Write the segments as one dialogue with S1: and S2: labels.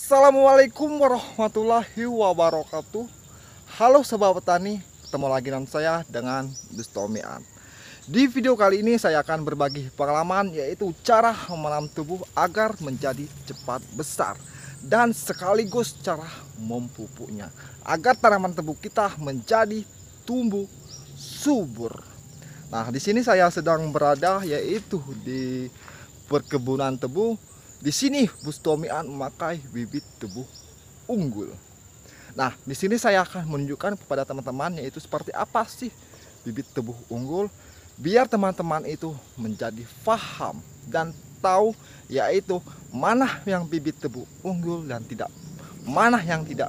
S1: Assalamualaikum warahmatullahi wabarakatuh. Halo sobat petani, ketemu lagi dengan saya dengan Bustomian. Di video kali ini saya akan berbagi pengalaman, yaitu cara menanam tebu agar menjadi cepat besar dan sekaligus cara memupuknya agar tanaman tebu kita menjadi tumbuh subur. Nah, di sini saya sedang berada yaitu di perkebunan tebu. Di sini Bustomian memakai bibit tebu unggul. Nah, di sini saya akan menunjukkan kepada teman-teman yaitu seperti apa sih bibit tebu unggul, biar teman-teman itu menjadi paham dan tahu yaitu mana yang bibit tebu unggul dan mana yang tidak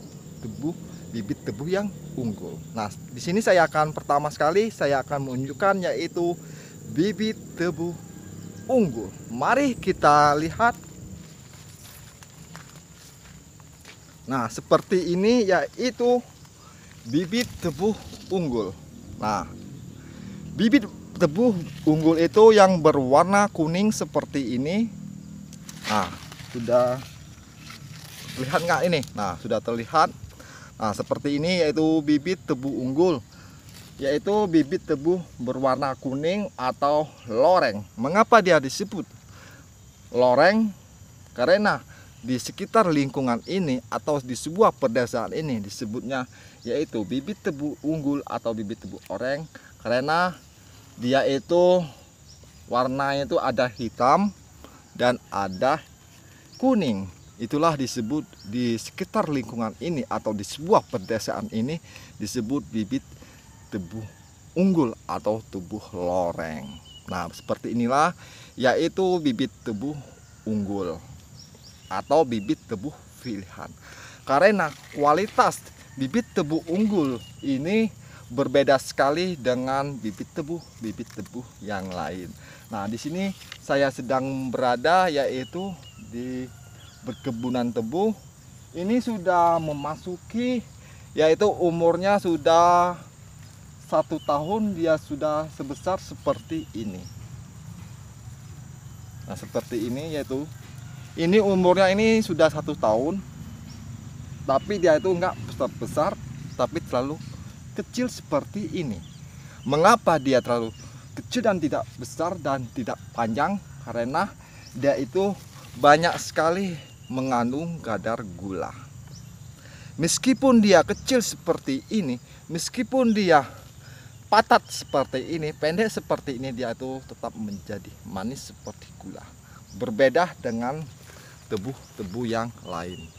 S1: bibit tebu yang unggul. Nah, di sini saya akan pertama sekali saya akan menunjukkan yaitu bibit tebu unggul. Mari kita lihat. Nah, seperti ini yaitu bibit tebu unggul. Nah, bibit tebu unggul itu yang berwarna kuning seperti ini. Nah, sudah terlihat nggak ini? Nah, sudah terlihat. Nah, seperti ini yaitu bibit tebu unggul, yaitu bibit tebu berwarna kuning atau loreng. Mengapa dia disebut loreng? Karena di sekitar lingkungan ini atau di sebuah pedesaan ini disebutnya yaitu bibit tebu unggul atau bibit tebu oreng, karena dia itu warnanya itu ada hitam dan ada kuning. Itulah disebut di sekitar lingkungan ini atau di sebuah pedesaan ini disebut bibit tebu unggul atau tebu loreng. Nah, seperti inilah yaitu bibit tebu unggul atau bibit tebu pilihan. Karena kualitas bibit tebu unggul ini berbeda sekali dengan bibit tebu yang lain. Nah, di sini saya sedang berada yaitu di perkebunan tebu. Ini sudah memasuki yaitu umurnya sudah 1 tahun, dia sudah sebesar seperti ini. Nah, seperti ini yaitu ini umurnya ini sudah 1 tahun, tapi dia itu enggak besar-besar, tapi terlalu kecil seperti ini. Mengapa dia terlalu kecil dan tidak besar dan tidak panjang? Karena dia itu banyak sekali mengandung kadar gula. Meskipun dia kecil seperti ini, meskipun dia patat seperti ini, pendek seperti ini, dia itu tetap menjadi manis seperti gula. Berbeda dengan tebu-tebu yang lain.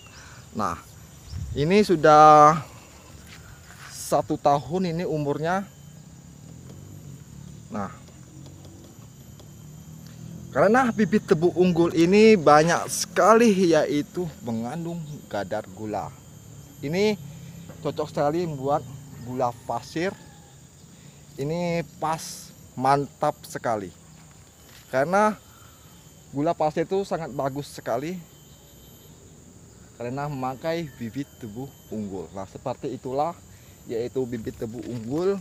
S1: Nah, ini sudah 1 tahun ini umurnya. Nah, karena bibit tebu unggul ini banyak sekali yaitu mengandung kadar gula. Ini cocok sekali membuat gula pasir. Ini pas, mantap sekali. Karena gula pasir itu sangat bagus sekali karena memakai bibit tebu unggul. Nah, seperti itulah yaitu bibit tebu unggul.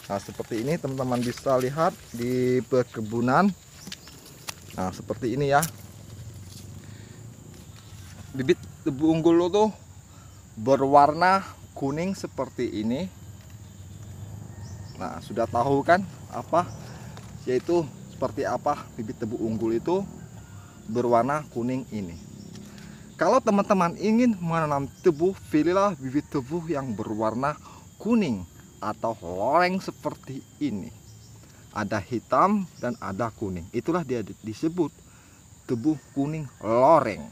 S1: Nah, seperti ini teman-teman bisa lihat di perkebunan. Nah, seperti ini ya. Bibit tebu unggul itu berwarna kuning seperti ini. Nah, sudah tahu kan apa yaitu seperti apa bibit tebu unggul itu berwarna kuning ini. Kalau teman-teman ingin menanam tebu, pilihlah bibit tebu yang berwarna kuning atau loreng seperti ini. Ada hitam dan ada kuning. Itulah dia disebut tebu kuning loreng.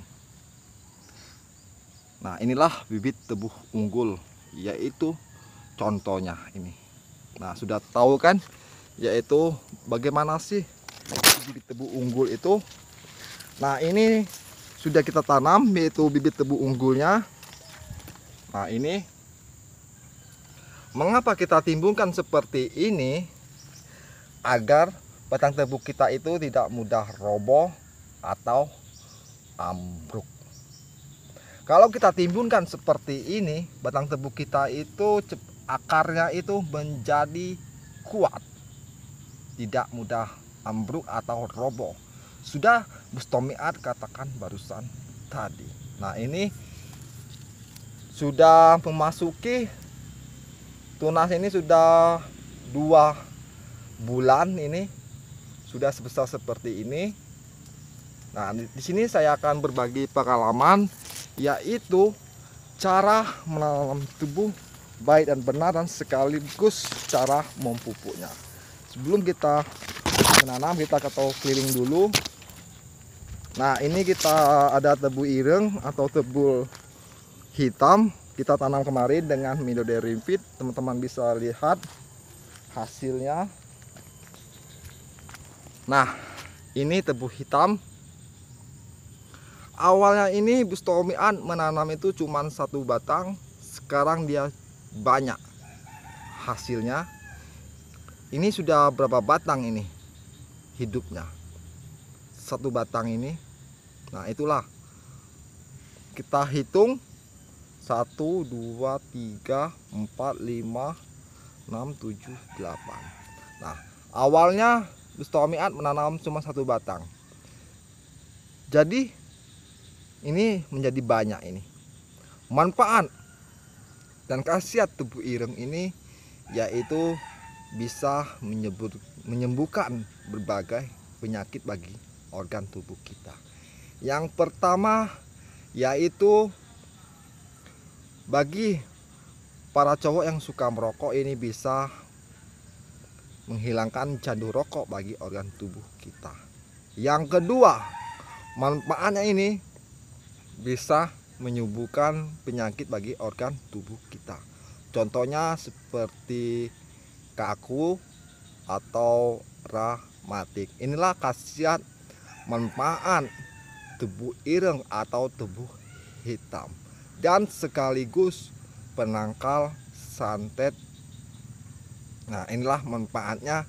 S1: Nah, inilah bibit tebu unggul, yaitu contohnya ini. Nah, sudah tahu kan yaitu bagaimana sih bibit tebu unggul itu. Nah, ini sudah kita tanam yaitu bibit tebu unggulnya. Nah, ini mengapa kita timbulkan seperti ini, agar batang tebu kita itu tidak mudah roboh atau ambruk. Kalau kita timbunkan seperti ini, batang tebu kita itu akarnya itu menjadi kuat, tidak mudah ambruk atau roboh. Sudah Bustomian katakan barusan tadi. Nah, ini sudah memasuki, tunas ini sudah 2 bulan, ini sudah sebesar seperti ini. Nah, di sini saya akan berbagi pengalaman, yaitu cara menanam tebu baik dan benar, dan sekaligus cara memupuknya. Sebelum kita menanam, kita tahu keliling dulu. Nah, ini kita ada tebu ireng atau tebu hitam, kita tanam kemarin dengan Midodendron. Teman-teman bisa lihat hasilnya. Nah, ini tebu hitam. Awalnya ini Bustomian menanam itu cuma 1 batang, sekarang dia banyak hasilnya. Ini sudah berapa batang ini hidupnya? 1 batang ini. Nah, itulah kita hitung 1, 2, 3, 4, 5, 6, 7, 8. Nah, awalnya Bustomian menanam cuma 1 batang, jadi ini menjadi banyak. Ini manfaat dan khasiat tebu ireng ini, yaitu bisa menyembuhkan berbagai penyakit bagi organ tubuh kita. Yang pertama yaitu bagi para cowok yang suka merokok, ini bisa menghilangkan candu rokok bagi organ tubuh kita. Yang kedua, manfaatnya ini bisa menyembuhkan penyakit bagi organ tubuh kita. Contohnya seperti kaku atau rematik. Inilah khasiat manfaat tebu ireng atau tebu hitam, dan sekaligus penangkal santet. Nah, inilah manfaatnya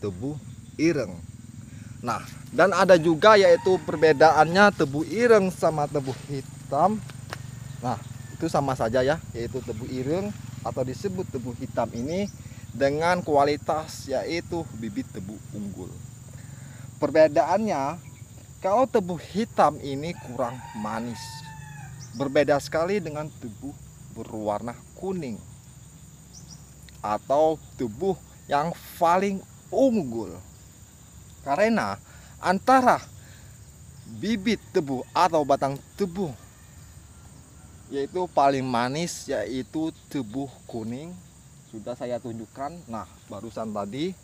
S1: tebu ireng. Nah, dan ada juga yaitu perbedaannya tebu ireng sama tebu hitam. Nah, itu sama saja ya, yaitu tebu ireng atau disebut tebu hitam ini dengan kualitas yaitu bibit tebu unggul. Perbedaannya, kalau tebu hitam ini kurang manis, berbeda sekali dengan tebu berwarna kuning atau tebu yang paling unggul. Karena antara bibit tebu atau batang tebu yaitu paling manis, yaitu tebu kuning, sudah saya tunjukkan. Nah, barusan tadi,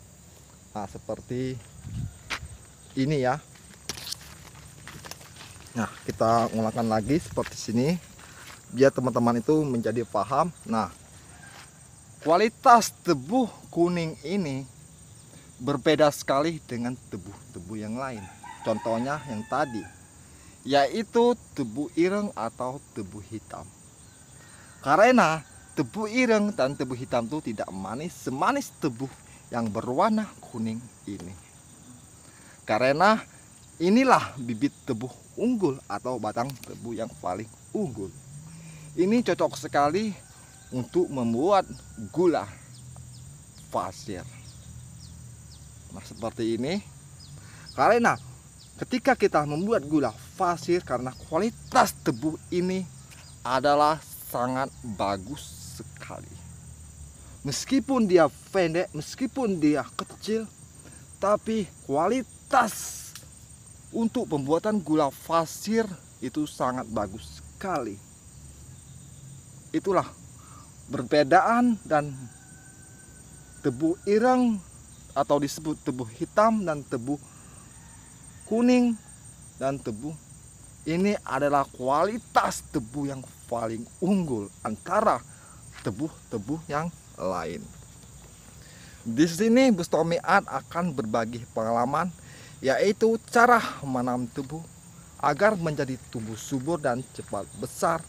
S1: nah seperti ini ya. Nah, kita ulangkan lagi seperti sini biar teman-teman itu menjadi paham. Nah, kualitas tebu kuning ini berbeda sekali dengan tebu-tebu yang lain. Contohnya yang tadi, yaitu tebu ireng atau tebu hitam. Karena tebu ireng dan tebu hitam itu tidak manis semanis tebu yang berwarna kuning ini. Karena inilah bibit tebu unggul atau batang tebu yang paling unggul. Ini cocok sekali untuk membuat gula pasir. Nah, seperti ini. Karena ketika kita membuat gula pasir, karena kualitas tebu ini adalah sangat bagus sekali. Meskipun dia pendek, meskipun dia kecil, tapi kualitas untuk pembuatan gula pasir itu sangat bagus sekali. Itulah perbedaan dan tebu ireng atau disebut tebu hitam dan tebu kuning dan tebu ini adalah kualitas tebu yang paling unggul antara tebu-tebu yang lain. Di sini Bustomian akan berbagi pengalaman, yaitu cara menanam tebu agar menjadi tumbuh subur dan cepat besar,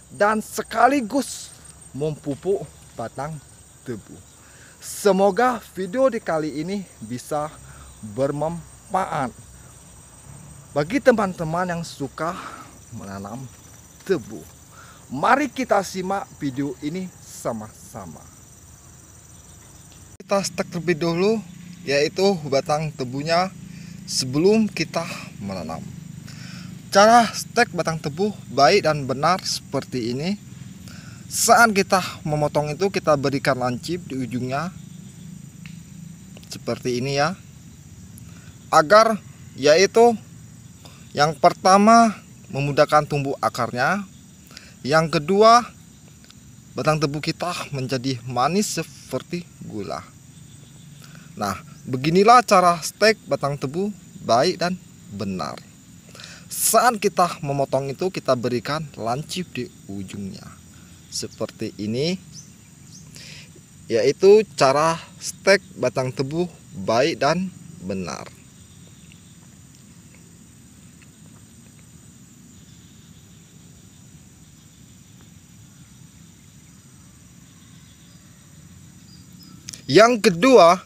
S1: dan sekaligus memupuk batang tebu. Semoga video di kali ini bisa bermanfaat bagi teman-teman yang suka menanam tebu. Mari kita simak video ini sama-sama. Kita stek terlebih dahulu, yaitu batang tebunya sebelum kita menanam. Cara stek batang tebu baik dan benar seperti ini. Saat kita memotong itu kita berikan lancip di ujungnya seperti ini ya, agar yaitu yang pertama memudahkan tumbuh akarnya, yang kedua batang tebu kita menjadi manis seperti gula. Nah, beginilah cara stek batang tebu baik dan benar. Saat kita memotong itu kita berikan lancip di ujungnya seperti ini, yaitu cara stek batang tebu baik dan benar. Yang kedua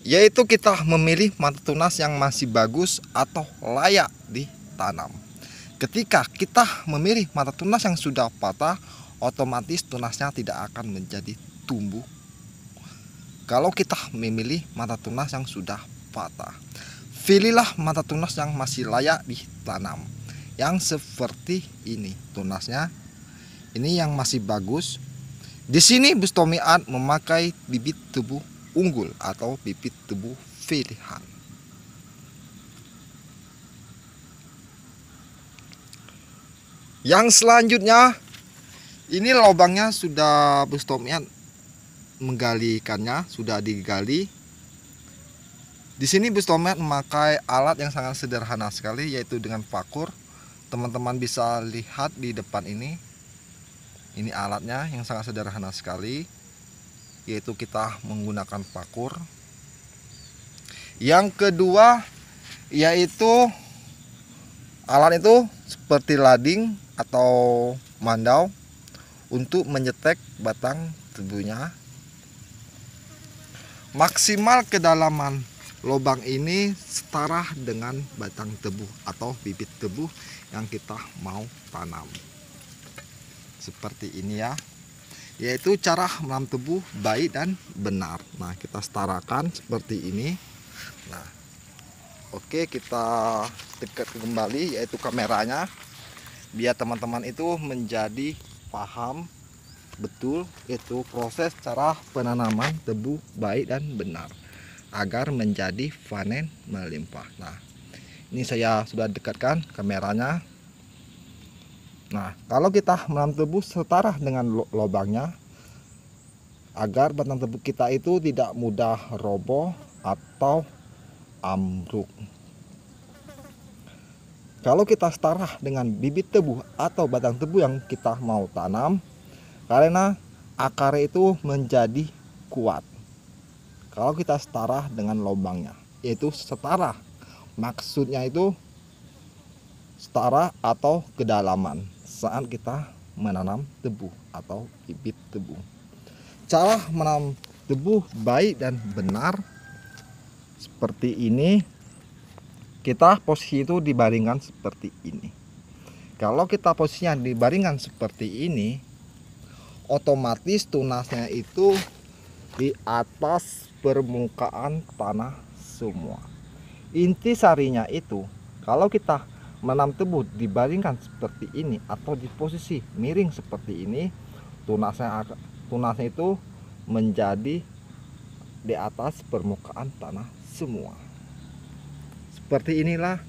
S1: yaitu kita memilih mata tunas yang masih bagus atau layak ditanam. Ketika kita memilih mata tunas yang sudah patah, otomatis tunasnya tidak akan menjadi tumbuh. Kalau kita memilih mata tunas yang sudah patah, pilihlah mata tunas yang masih layak ditanam, yang seperti ini tunasnya. Ini yang masih bagus. Di sini Bustomi Art memakai bibit tebu unggul atau bibit tebu pilihan. Yang selanjutnya, ini lubangnya sudah Bustomi Art menggali ikannya, sudah digali. Di sini Bustomi Art memakai alat yang sangat sederhana sekali, yaitu dengan pakur. Teman-teman bisa lihat di depan ini. Ini alatnya yang sangat sederhana sekali, yaitu kita menggunakan pakur. Yang kedua yaitu alat itu seperti lading atau mandau untuk menyetek batang tebunya. Maksimal kedalaman lubang ini setara dengan batang tebu atau bibit tebu yang kita mau tanam. Seperti ini ya, yaitu cara menanam tebu baik dan benar. Nah, kita setarakan seperti ini. Nah, oke, kita dekat kembali yaitu kameranya, biar teman-teman itu menjadi paham betul itu proses cara penanaman tebu baik dan benar agar menjadi panen melimpah. Nah, ini saya sudah dekatkan kameranya. Nah, kalau kita menanam tebu setara dengan lubangnya, agar batang tebu kita itu tidak mudah roboh atau ambruk. Kalau kita setara dengan bibit tebu atau batang tebu yang kita mau tanam, karena akar itu menjadi kuat. Kalau kita setara dengan lubangnya, yaitu setara, maksudnya itu setara atau kedalaman saat kita menanam tebu atau bibit tebu. Cara menanam tebu baik dan benar seperti ini. Kita posisi itu dibaringkan seperti ini. Kalau kita posisinya dibaringkan seperti ini, otomatis tunasnya itu di atas permukaan tanah semua. Inti sarinya itu, kalau kita menanam tebu dibaringkan seperti ini atau di posisi miring seperti ini, tunasnya itu menjadi di atas permukaan tanah semua. Seperti inilah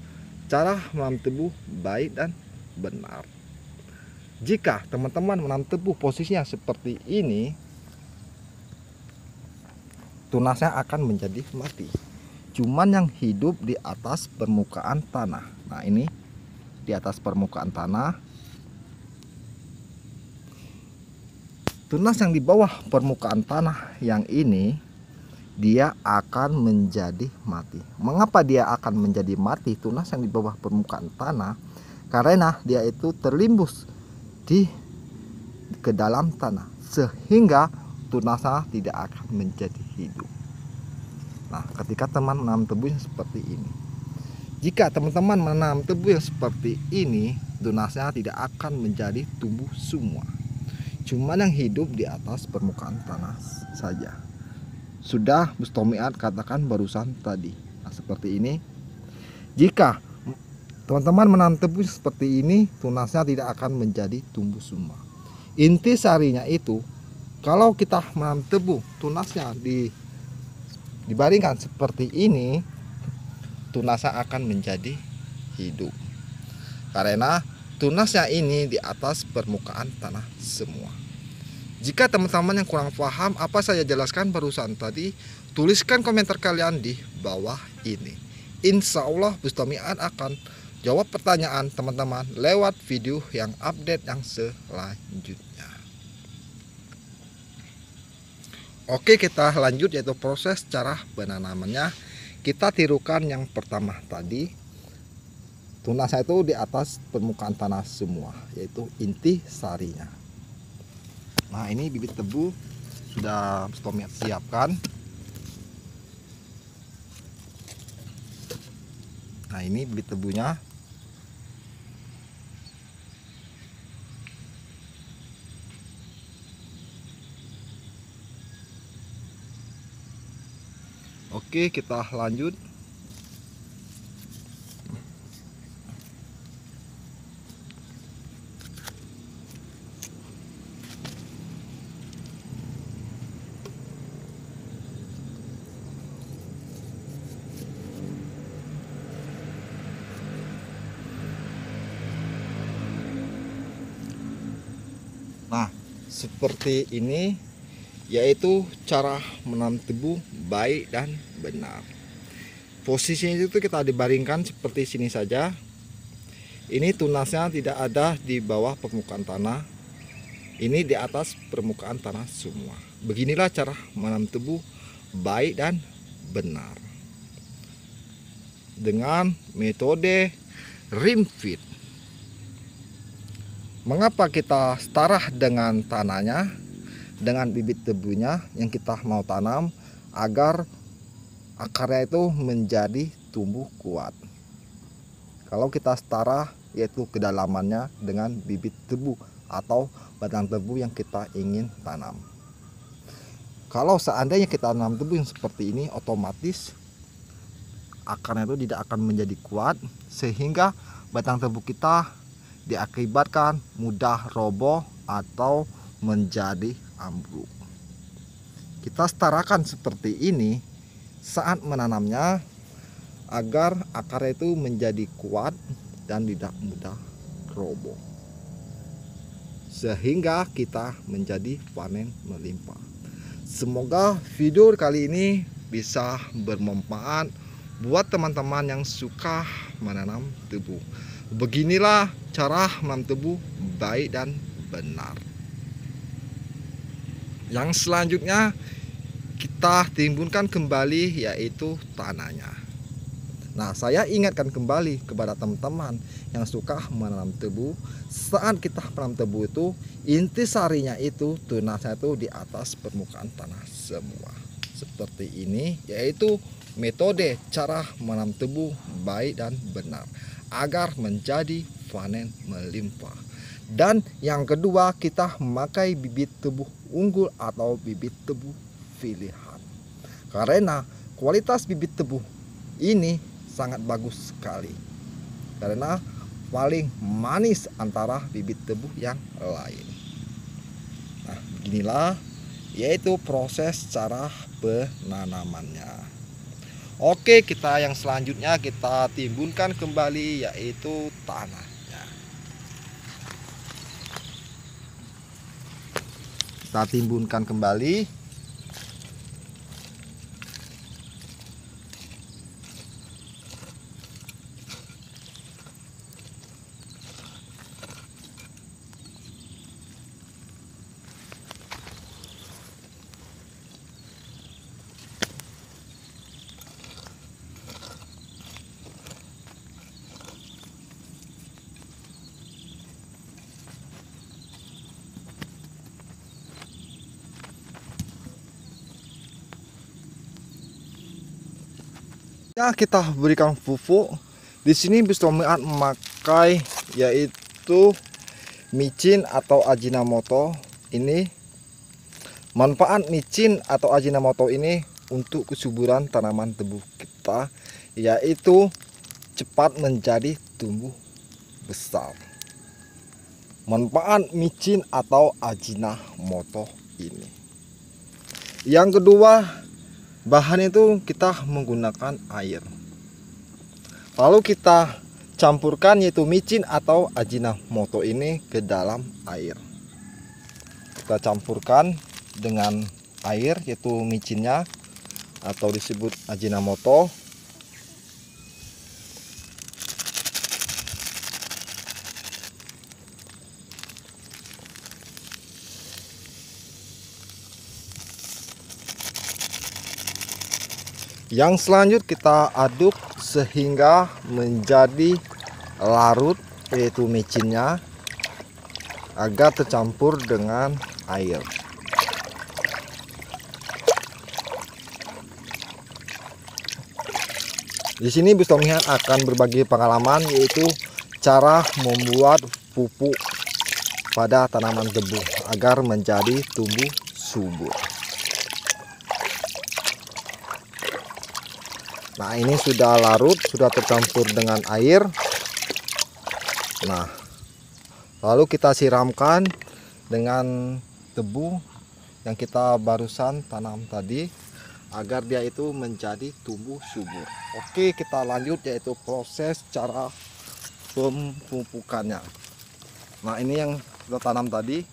S1: cara menanam tebu baik dan benar. Jika teman-teman menanam tebu posisinya seperti ini, tunasnya akan menjadi mati. Cuman yang hidup di atas permukaan tanah. Nah, ini di atas permukaan tanah. Tunas yang di bawah permukaan tanah yang ini, dia akan menjadi mati. Mengapa dia akan menjadi mati tunas yang di bawah permukaan tanah? Karena dia itu terlimbus ke dalam tanah, sehingga tunasnya tidak akan menjadi hidup. Nah, ketika teman menanam tebu yang seperti ini, jika teman-teman menanam tebu yang seperti ini, tunasnya tidak akan menjadi tumbuh semua, cuman yang hidup di atas permukaan tanah saja. Sudah Bustomi Art katakan barusan tadi. Nah, seperti ini. Jika teman-teman menanam tebu seperti ini, tunasnya tidak akan menjadi tumbuh semua. Inti sarinya itu, kalau kita menanam tebu, tunasnya dibaringkan seperti ini, tunasnya akan menjadi hidup. Karena tunasnya ini di atas permukaan tanah semua. Jika teman-teman yang kurang paham apa saya jelaskan barusan tadi, tuliskan komentar kalian di bawah ini. Insya Allah Bustamian akan jawab pertanyaan teman-teman lewat video yang update yang selanjutnya. Oke, kita lanjut yaitu proses cara penanamannya. Kita tirukan yang pertama tadi, tunasnya itu di atas permukaan tanah semua, yaitu inti sarinya. Nah, ini bibit tebu sudah Bustamian siapkan. Nah, ini bibit tebunya. Oke, kita lanjut. Nah, seperti ini yaitu cara menanam tebu baik dan benar. Posisinya itu kita dibaringkan seperti sini saja. Ini tunasnya tidak ada di bawah permukaan tanah. Ini di atas permukaan tanah semua. Beginilah cara menanam tebu baik dan benar. Dengan metode rim feed. Mengapa kita setara dengan tanahnya, dengan bibit tebunya yang kita mau tanam, agar akarnya itu menjadi tumbuh kuat. Kalau kita setara, yaitu kedalamannya dengan bibit tebu atau batang tebu yang kita ingin tanam. Kalau seandainya kita tanam tebu yang seperti ini, otomatis akarnya itu tidak akan menjadi kuat, sehingga batang tebu kita diakibatkan mudah roboh atau menjadi ambruk. Kita setarakan seperti ini saat menanamnya agar akarnya itu menjadi kuat dan tidak mudah roboh, sehingga kita menjadi panen melimpah. Semoga video kali ini bisa bermanfaat buat teman-teman yang suka menanam tebu. Beginilah cara menanam tebu baik dan benar. Yang selanjutnya kita timbunkan kembali yaitu tanahnya. Nah, saya ingatkan kembali kepada teman-teman yang suka menanam tebu, saat kita menanam tebu itu inti sarinya itu tunasnya itu di atas permukaan tanah semua. Seperti ini yaitu metode cara menanam tebu baik dan benar agar menjadi panen melimpah. Dan yang kedua, kita memakai bibit tebu unggul atau bibit tebu pilihan. Karena kualitas bibit tebu ini sangat bagus sekali. Karena paling manis antara bibit tebu yang lain. Nah, beginilah yaitu proses cara penanamannya. Oke, kita yang selanjutnya kita timbunkan kembali yaitu tanahnya. Kita timbunkan kembali. Ya, kita berikan pupuk. Di sini Bustamian memakai yaitu micin atau Ajinomoto. Ini manfaat micin atau Ajinomoto ini untuk kesuburan tanaman tebu kita, yaitu cepat menjadi tumbuh besar. Manfaat micin atau Ajinomoto ini. Yang kedua, bahan itu kita menggunakan air. Lalu kita campurkan yaitu micin atau Ajinomoto ini ke dalam air. Kita campurkan dengan air yaitu micinnya atau disebut Ajinomoto. Yang selanjutnya kita aduk sehingga menjadi larut yaitu micinnya agar tercampur dengan air. Di sini Bu Tomihan akan berbagi pengalaman yaitu cara membuat pupuk pada tanaman tebu agar menjadi tumbuh subur. Nah, ini sudah larut, sudah tercampur dengan air. Nah, lalu kita siramkan dengan tebu yang kita barusan tanam tadi agar dia itu menjadi tumbuh subur. Oke, kita lanjut yaitu proses cara pemupukannya. Nah, ini yang sudah tanam tadi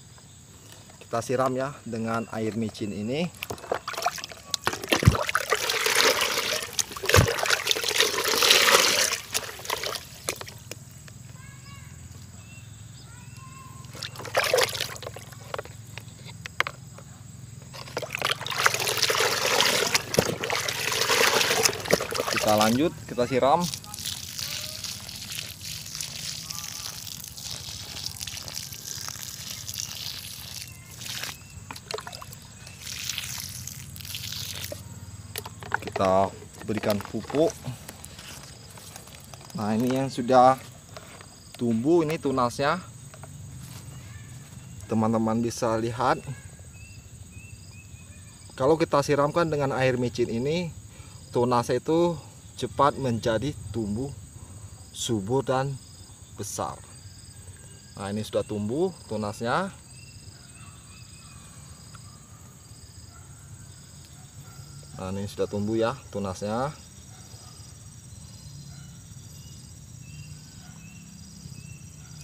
S1: kita siram ya dengan air micin ini. Kita lanjut, kita siram. Kita berikan pupuk. Nah, ini yang sudah tumbuh, ini tunasnya. Teman-teman bisa lihat. Kalau kita siramkan dengan air micin ini, tunas itu cepat menjadi tumbuh subur dan besar. Nah, ini sudah tumbuh tunasnya. Nah, ini sudah tumbuh ya tunasnya.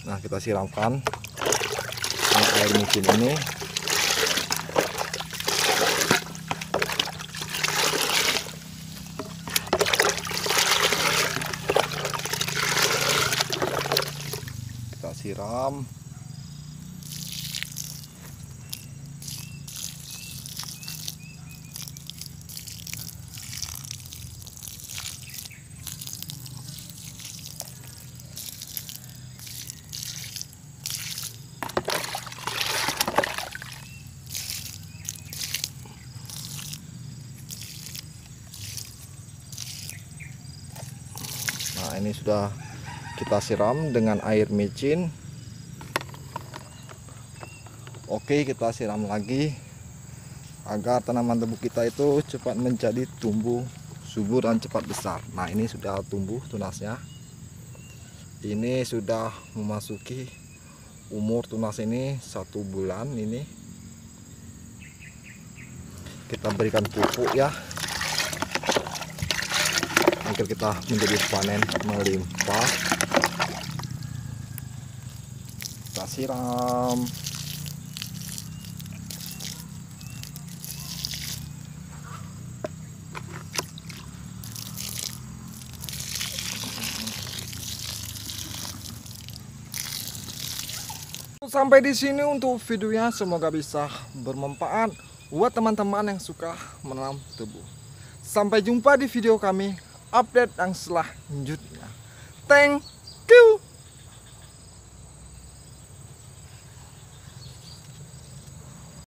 S1: Nah, kita siramkan dengan air micin ini. Siram. Nah, ini sudah kita siram dengan air micin. Oke, kita siram lagi agar tanaman tebu kita itu cepat menjadi tumbuh subur dan cepat besar. Nah, ini sudah tumbuh tunasnya. Ini sudah memasuki umur tunas ini 1 bulan ini. Kita berikan pupuk ya agar kita menjadi panen melimpah. Kita siram. Sampai di sini untuk videonya, semoga bisa bermanfaat buat teman-teman yang suka menanam tebu. Sampai jumpa di video kami update yang selanjutnya. Thank you.